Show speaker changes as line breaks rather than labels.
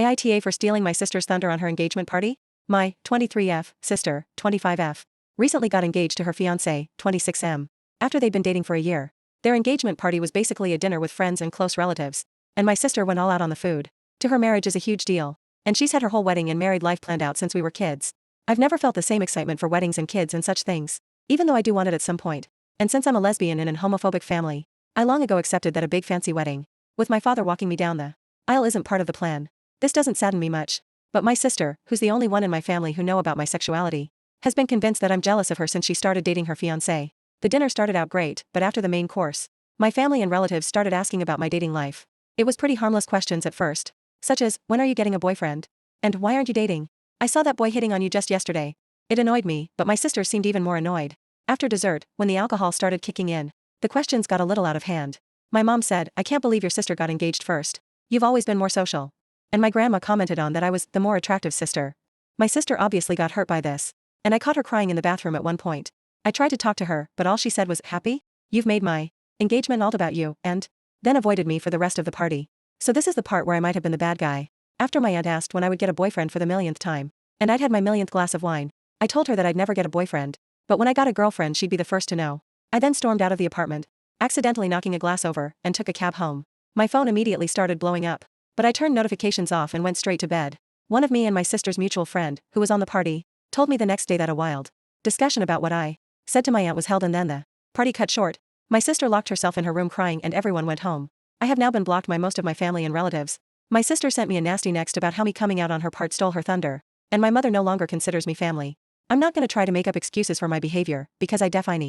AITA for stealing my sister's thunder on her engagement party? My 23F sister, 25F, recently got engaged to her fiancé, 26M. After they'd been dating for a year. Their engagement party was basically a dinner with friends and close relatives. And my sister went all out on the food. To her, marriage is a huge deal. And she's had her whole wedding and married life planned out since we were kids. I've never felt the same excitement for weddings and kids and such things. Even though I do want it at some point. And since I'm a lesbian in an homophobic family, I long ago accepted that a big fancy wedding, with my father walking me down the aisle, isn't part of the plan. This doesn't sadden me much. But my sister, who's the only one in my family who know about my sexuality, has been convinced that I'm jealous of her since she started dating her fiancé. The dinner started out great, but after the main course, my family and relatives started asking about my dating life. It was pretty harmless questions at first, such as, when are you getting a boyfriend? And why aren't you dating? I saw that boy hitting on you just yesterday. It annoyed me, but my sister seemed even more annoyed. After dessert, when the alcohol started kicking in, the questions got a little out of hand. My mom said, I can't believe your sister got engaged first. You've always been more social. And my grandma commented on that I was the more attractive sister. My sister obviously got hurt by this. And I caught her crying in the bathroom at one point. I tried to talk to her, but all she said was, happy? You've made my engagement all about you, and then avoided me for the rest of the party. So this is the part where I might have been the bad guy. After my aunt asked when I would get a boyfriend for the millionth time, and I'd had my millionth glass of wine, I told her that I'd never get a boyfriend. But when I got a girlfriend, she'd be the first to know. I then stormed out of the apartment, accidentally knocking a glass over, and took a cab home. My phone immediately started blowing up. But I turned notifications off and went straight to bed. One of me and my sister's mutual friend, who was on the party, told me the next day that a wild discussion about what I said to my aunt was held, and then the party cut short. My sister locked herself in her room crying and everyone went home. I have now been blocked by most of my family and relatives. My sister sent me a nasty next about how me coming out on her part stole her thunder. And my mother no longer considers me family. I'm not gonna try to make up excuses for my behavior, because I define